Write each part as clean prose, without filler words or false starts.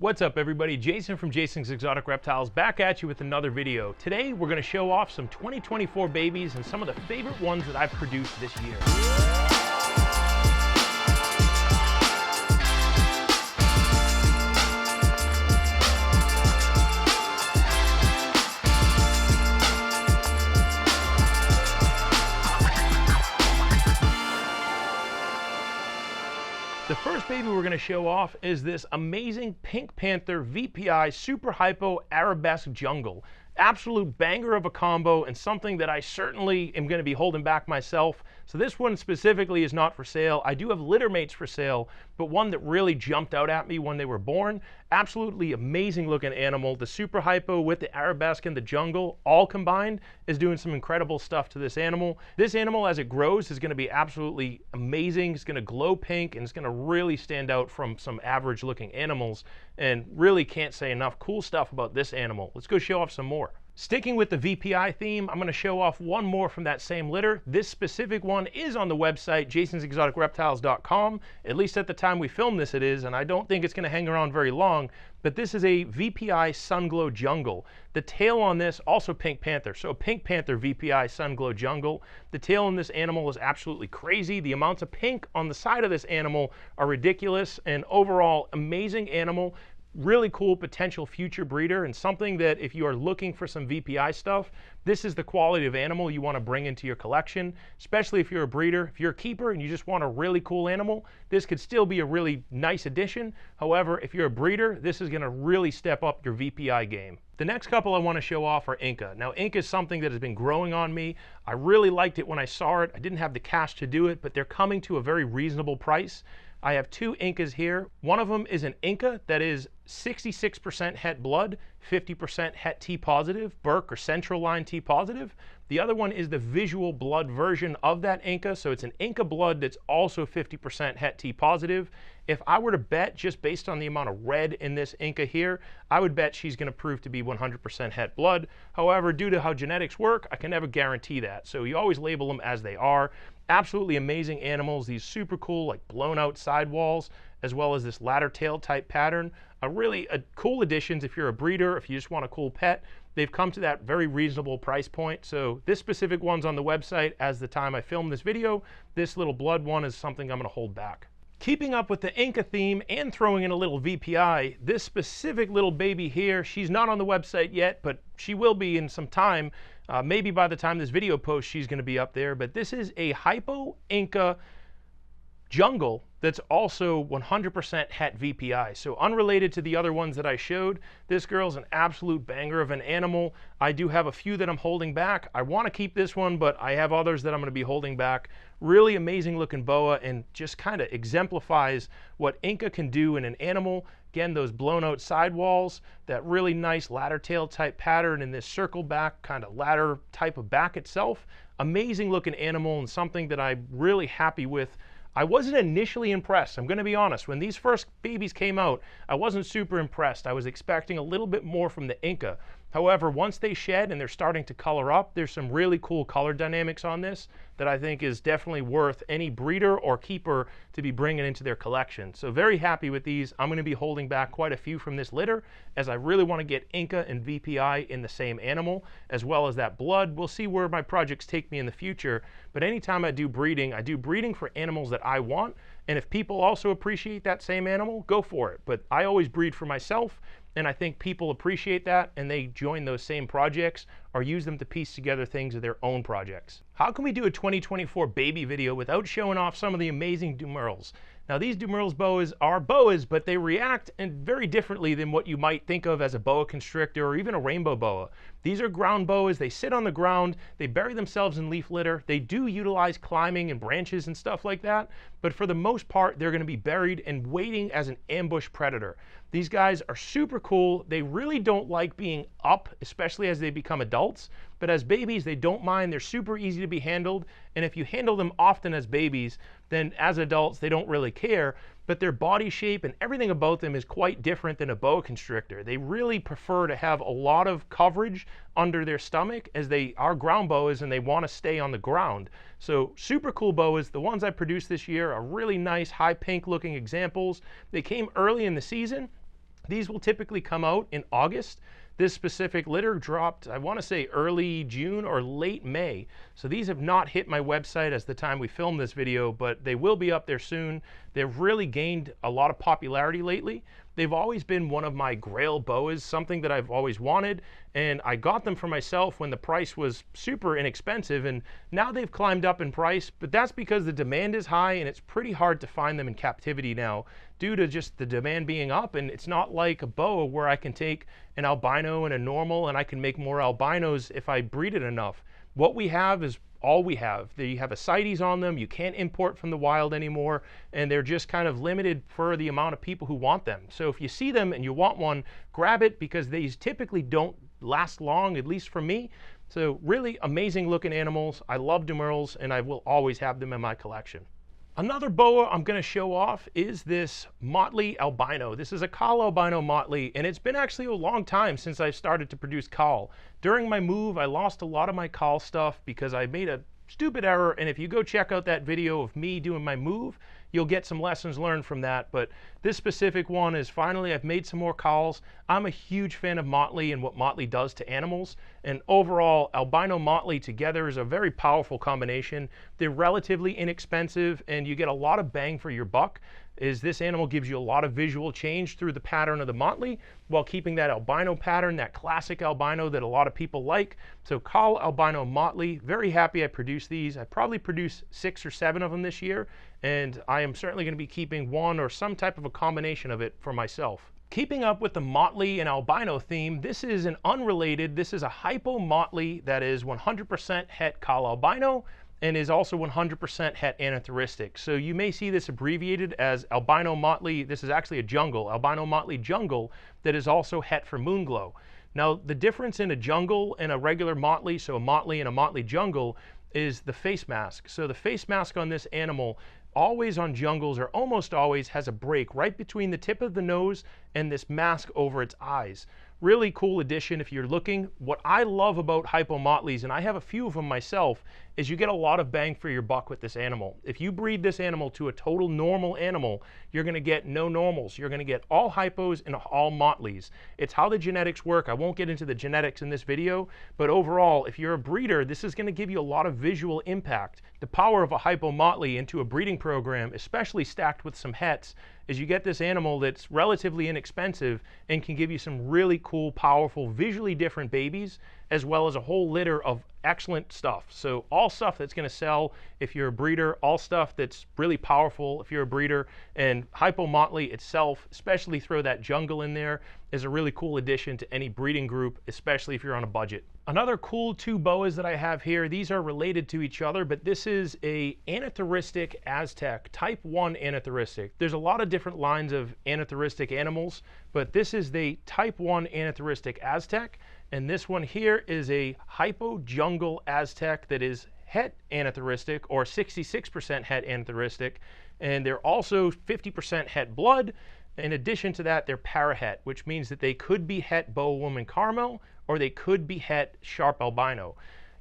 What's up everybody, Jason from Jason's Exotic Reptiles back at you with another video. Today we're going to show off some 2024 babies and some of the favorite ones that I've produced this year. The first baby we're going to show off is this amazing Pink Panther VPI Super Hypo Arabesque Jungle. Absolute banger of a combo and something that I certainly am going to be holding back myself. So this one specifically is not for sale. I do have litter mates for sale, but one that really jumped out at me when they were born. Absolutely amazing looking animal. The Super Hypo with the Arabesque and the Jungle all combined is doing some incredible stuff to this animal. This animal as it grows is going to be absolutely amazing. It's going to glow pink and it's going to really stand out from some average looking animals, and really can't say enough cool stuff about this animal. Let's go show off some more. Sticking with the VPI theme, I'm going to show off one more from that same litter. This specific one is on the website, jasonsexoticreptiles.com. At least at the time we filmed this it is, and I don't think it's going to hang around very long, but this is a VPI Sunglow Jungle. The tail on this, also Pink Panther, so a Pink Panther VPI Sunglow Jungle. The tail on this animal is absolutely crazy. The amounts of pink on the side of this animal are ridiculous, and overall amazing animal. Really cool potential future breeder, and something that if you are looking for some VPI stuff, this is the quality of animal you want to bring into your collection, especially if you're a breeder. If you're a keeper and you just want a really cool animal, this could still be a really nice addition. However, if you're a breeder, this is going to really step up your VPI game. The next couple I want to show off are Inca. Now Inca is something that has been growing on me. I really liked it when I saw it. I didn't have the cash to do it, but they're coming to a very reasonable price. I have two Incas here. One of them is an Inca that is 66% Het blood, 50% Het T positive, Burke or central line T positive. The other one is the visual blood version of that Inca, so it's an Inca blood that's also 50% Het T positive. If I were to bet just based on the amount of red in this Inca here, I would bet she's going to prove to be 100% Het blood. However, due to how genetics work, I can never guarantee that. So you always label them as they are. Absolutely amazing animals, these super cool like blown out sidewalls, as well as this ladder tail type pattern. Really cool additions if you're a breeder, if you just want a cool pet. They've come to that very reasonable price point. So this specific one's on the website as the time I filmed this video. This little blood one is something I'm going to hold back. Keeping up with the Inca theme and throwing in a little VPI, this specific little baby here, she's not on the website yet, but she will be in some time. Maybe by the time this video posts, she's going to be up there. But this is a Hypo Inca Jungle that's also 100% Het VPI. So unrelated to the other ones that I showed, this girl's an absolute banger of an animal. I do have a few that I'm holding back. I want to keep this one, but I have others that I'm going to be holding back. Really amazing looking boa, and just kind of exemplifies what Inca can do in an animal. Again, those blown out sidewalls, that really nice ladder tail type pattern, and this circle back kind of ladder type of back itself. Amazing looking animal, and something that I'm really happy with. I wasn't initially impressed, I'm going to be honest. When these first babies came out, I wasn't super impressed. I was expecting a little bit more from the Inca. However, once they shed and they're starting to color up, there's some really cool color dynamics on this that I think is definitely worth any breeder or keeper to be bringing into their collection. So very happy with these. I'm going to be holding back quite a few from this litter, as I really want to get Inca and VPI in the same animal, as well as that blood. We'll see where my projects take me in the future, but anytime I do breeding for animals that I want, and if people also appreciate that same animal, go for it. But I always breed for myself, and I think people appreciate that, and they join those same projects or use them to piece together things of their own projects. How can we do a 2024 baby video without showing off some of the amazing Dumerles? Now these Dumerles boas are boas, but they react very differently than what you might think of as a boa constrictor or even a rainbow boa. These are ground boas. They sit on the ground. They bury themselves in leaf litter. They do utilize climbing and branches and stuff like that, but for the most part, they're going to be buried and waiting as an ambush predator. These guys are super cool. They really don't like being up, especially as they become adults, but as babies, they don't mind. They're super easy to be handled, and if you handle them often as babies, then as adults, they don't really care. But their body shape and everything about them is quite different than a boa constrictor. They really prefer to have a lot of coverage under their stomach, as they are ground boas and they want to stay on the ground. So super cool boas. The ones I produced this year are really nice, high pink looking examples. They came early in the season. These will typically come out in August. This specific litter dropped, I want to say early June or late May. So these have not hit my website as the time we filmed this video, but they will be up there soon. They've really gained a lot of popularity lately. They've always been one of my grail boas, something that I've always wanted, and I got them for myself when the price was super inexpensive, and now they've climbed up in price, but that's because the demand is high and it's pretty hard to find them in captivity now due to just the demand being up. And it's not like a boa where I can take an albino and a normal and I can make more albinos if I breed it enough. What we have is all we have. They have ascites on them. You can't import from the wild anymore, and they're just kind of limited for the amount of people who want them. So if you see them and you want one, grab it, because these typically don't last long, at least for me. So really amazing looking animals. I love demurrals, and I will always have them in my collection. Another boa I'm going to show off is this Motley albino. This is a Kahl albino Motley, and it's been actually a long time since I started to produce Kahl. During my move, I lost a lot of my Kahl stuff because I made a stupid error, and if you go check out that video of me doing my move, you'll get some lessons learned from that. But this specific one is finally I've made some more Kahls. I'm a huge fan of Motley and what Motley does to animals, and overall albino Motley together is a very powerful combination. They're relatively inexpensive and you get a lot of bang for your buck. This animal gives you a lot of visual change through the pattern of the Motley while keeping that albino pattern, that classic albino that a lot of people like. So Kahl albino Motley, very happy I produced these. I probably produced 6 or 7 of them this year, and I am certainly going to be keeping one or some type of a combination of it for myself. Keeping up with the Motley and albino theme, this is an unrelated, this is a hypo Motley that is 100% het Kahl albino and is also 100% het anathoristic. So you may see this abbreviated as albino Motley. This is actually a jungle, albino Motley jungle, that is also het for moonglow. Now the difference in a jungle and a regular Motley, so a Motley and a Motley jungle, is the face mask. So the face mask on this animal always on jungles, or almost always, has a break right between the tip of the nose and this mask over its eyes. Really cool addition if you're looking. What I love about hypo Motleys, and I have a few of them myself, is you get a lot of bang for your buck with this animal. If you breed this animal to a total normal animal, you're going to get no normals. You're going to get all hypos and all Motleys. It's how the genetics work. I won't get into the genetics in this video, but overall, if you're a breeder, this is going to give you a lot of visual impact. The power of a hypo Motley into a breeding program, especially stacked with some hets, is you get this animal that's relatively inexpensive and can give you some really cool, powerful, visually different babies, as well as a whole litter of excellent stuff. So all stuff that's going to sell if you're a breeder, all stuff that's really powerful if you're a breeder, and hypo Motley itself, especially throw that jungle in there, is a really cool addition to any breeding group, especially if you're on a budget. Another cool 2 boas that I have here, these are related to each other, but this is a anathoristic Aztec, type 1 anathoristic. There's a lot of different lines of anathoristic animals, but this is the type 1 anathoristic Aztec, and this one here is a hypo jungle Aztec that is het anathoristic, or 66% het anathoristic, and they're also 50% het blood. In addition to that, they're parahet, which means that they could be het boa woman caramel, or they could be het sharp albino.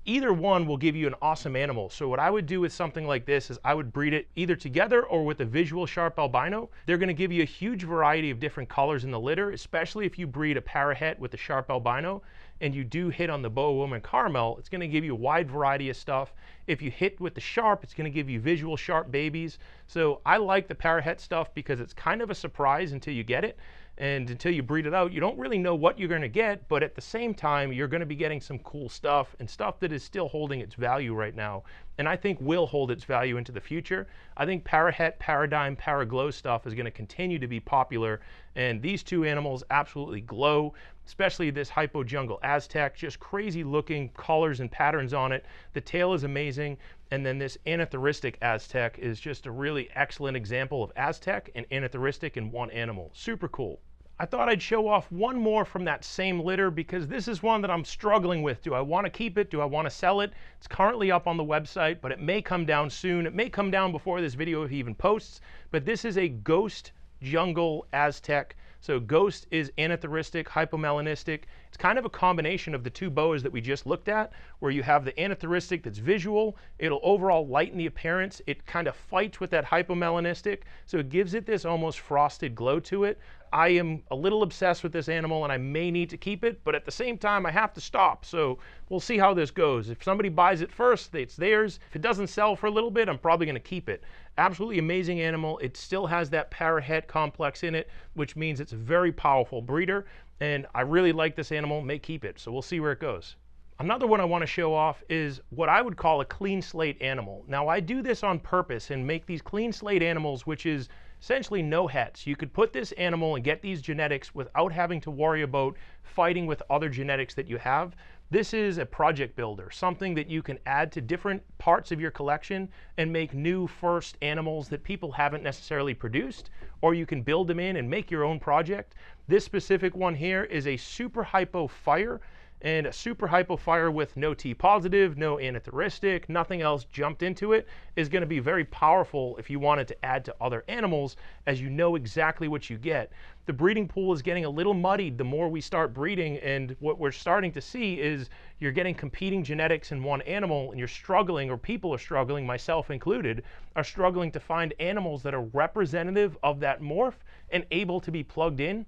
Either one will give you an awesome animal. So what I would do with something like this is I would breed it either together or with a visual sharp albino. They're going to give you a huge variety of different colors in the litter, especially if you breed a parahet with a sharp albino and you do hit on the boa woman caramel. It's going to give you a wide variety of stuff. If you hit with the sharp, it's going to give you visual sharp babies. So I like the parahet stuff because it's kind of a surprise until you get it. And until you breed it out, you don't really know what you're going to get, but at the same time, you're going to be getting some cool stuff and stuff that is still holding its value right now. And I think will hold its value into the future. I think parahet, paradigm, paraglow stuff is going to continue to be popular. And these 2 animals absolutely glow, especially this hypo jungle Aztec, just crazy looking colors and patterns on it. The tail is amazing. And then this anathoristic Aztec is just a really excellent example of Aztec and anathoristic in one animal. Super cool. I thought I'd show off one more from that same litter because this is one that I'm struggling with. Do I want to keep it? Do I want to sell it? It's currently up on the website, but it may come down soon. It may come down before this video even posts, but this is a ghost jungle Aztec. So ghost is anathoristic, hypomelanistic. It's kind of a combination of the 2 boas that we just looked at, where you have the anathoristic that's visual. It'll overall lighten the appearance. It kind of fights with that hypomelanistic, so it gives it this almost frosted glow to it. I am a little obsessed with this animal and I may need to keep it, but at the same time I have to stop. So we'll see how this goes. If somebody buys it first, it's theirs. If it doesn't sell for a little bit, I'm probably going to keep it. Absolutely amazing animal. It still has that parahet complex in it, which means it's a very powerful breeder, and I really like this animal, may keep it. So we'll see where it goes. Another one I want to show off is what I would call a clean slate animal. Now I do this on purpose and make these clean slate animals, which is essentially no hets. You could put this animal and get these genetics without having to worry about fighting with other genetics that you have. This is a project builder, something that you can add to different parts of your collection and make new first animals that people haven't necessarily produced, or you can build them in and make your own project. This specific one here is a super hypo fire, and a super hypo fire with no T positive, no anathoristic, nothing else jumped into it, is going to be very powerful if you wanted to add to other animals, as you know exactly what you get. The breeding pool is getting a little muddied the more we start breeding, and what we're starting to see is you're getting competing genetics in one animal, and you're struggling, or people are struggling, myself included, are struggling to find animals that are representative of that morph and able to be plugged in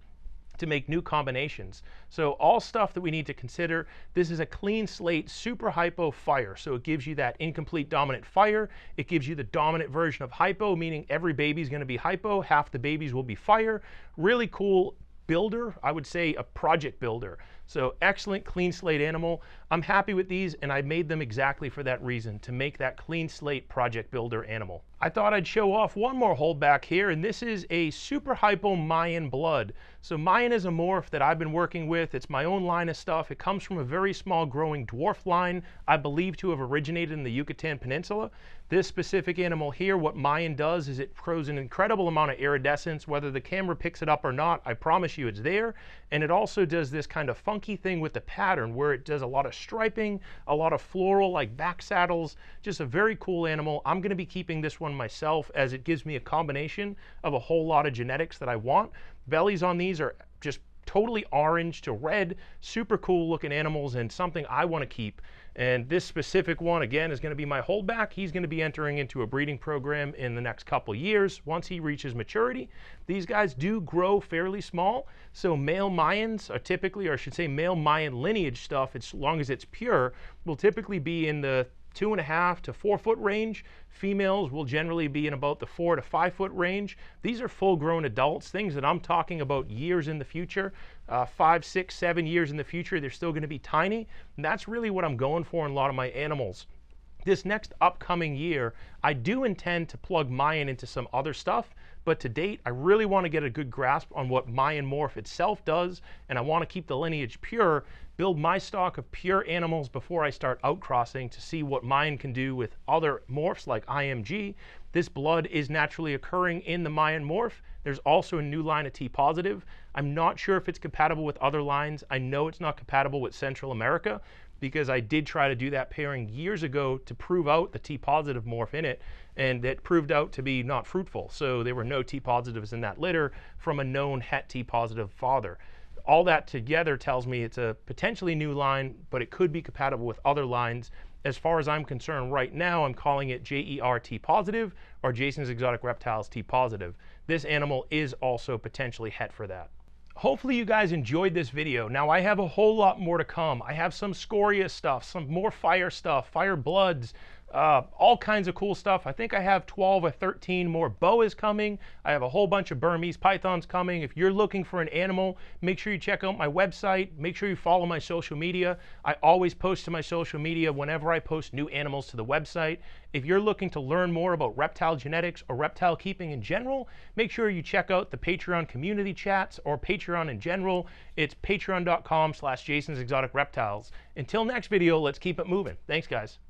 to make new combinations. So all stuff that we need to consider. This is a clean slate super hypo fire, so it gives you that incomplete dominant fire. It gives you the dominant version of hypo, meaning every baby's going to be hypo, half the babies will be fire. Really cool builder, I would say a project builder. So excellent clean slate animal. I'm happy with these, and I made them exactly for that reason, to make that clean slate project builder animal. I thought I'd show off one more holdback here, and this is a super hypo Mayan blood. So Mayan is a morph that I've been working with. It's my own line of stuff. It comes from a very small growing dwarf line, I believe to have originated in the Yucatan Peninsula. This specific animal here, what Mayan does is it throws an incredible amount of iridescence. Whether the camera picks it up or not, I promise you it's there. And it also does this kind of funky thing with the pattern where it does a lot of striping, a lot of floral like back saddles. Just a very cool animal. I'm going to be keeping this one myself, as it gives me a combination of a whole lot of genetics that I want. Bellies on these are just totally orange to red, super cool looking animals, and something I want to keep. And this specific one, again, is going to be my holdback. He's going to be entering into a breeding program in the next couple years once he reaches maturity. These guys do grow fairly small, so male Mayans are typically, or I should say male Mayan lineage stuff, as long as it's pure, will typically be in the 2.5 to 4 foot range. Females will generally be in about the 4 to 5 foot range. These are full grown adults, things that I'm talking about years in the future, 5, 6, 7 years in the future. They're still going to be tiny, and that's really what I'm going for in a lot of my animals. This next upcoming year, I do intend to plug Mayan into some other stuff, but to date, I really want to get a good grasp on what Mayan morph itself does, and I want to keep the lineage pure, build my stock of pure animals before I start outcrossing to see what Mayan can do with other morphs like IMG. This blood is naturally occurring in the Mayan morph. There's also a new line of T positive. I'm not sure if it's compatible with other lines. I know it's not compatible with Central America, because I did try to do that pairing years ago to prove out the T positive morph in it, and it proved out to be not fruitful. So there were no T positives in that litter from a known het T positive father. All that together tells me it's a potentially new line, but it could be compatible with other lines. As far as I'm concerned right now, I'm calling it JER T positive or Jason's Exotic Reptiles T positive. This animal is also potentially het for that. Hopefully you guys enjoyed this video. Now I have a whole lot more to come. I have some scoria stuff, some more fire stuff, fire bloods, all kinds of cool stuff. I think I have 12 or 13 more boas coming. I have a whole bunch of Burmese pythons coming. If you're looking for an animal, make sure you check out my website. Make sure you follow my social media. I always post to my social media whenever I post new animals to the website. If you're looking to learn more about reptile genetics or reptile keeping in general, make sure you check out the Patreon community chats or Patreon in general. It's patreon.com/JasonsExoticReptiles. Until next video, let's keep it moving. Thanks, guys.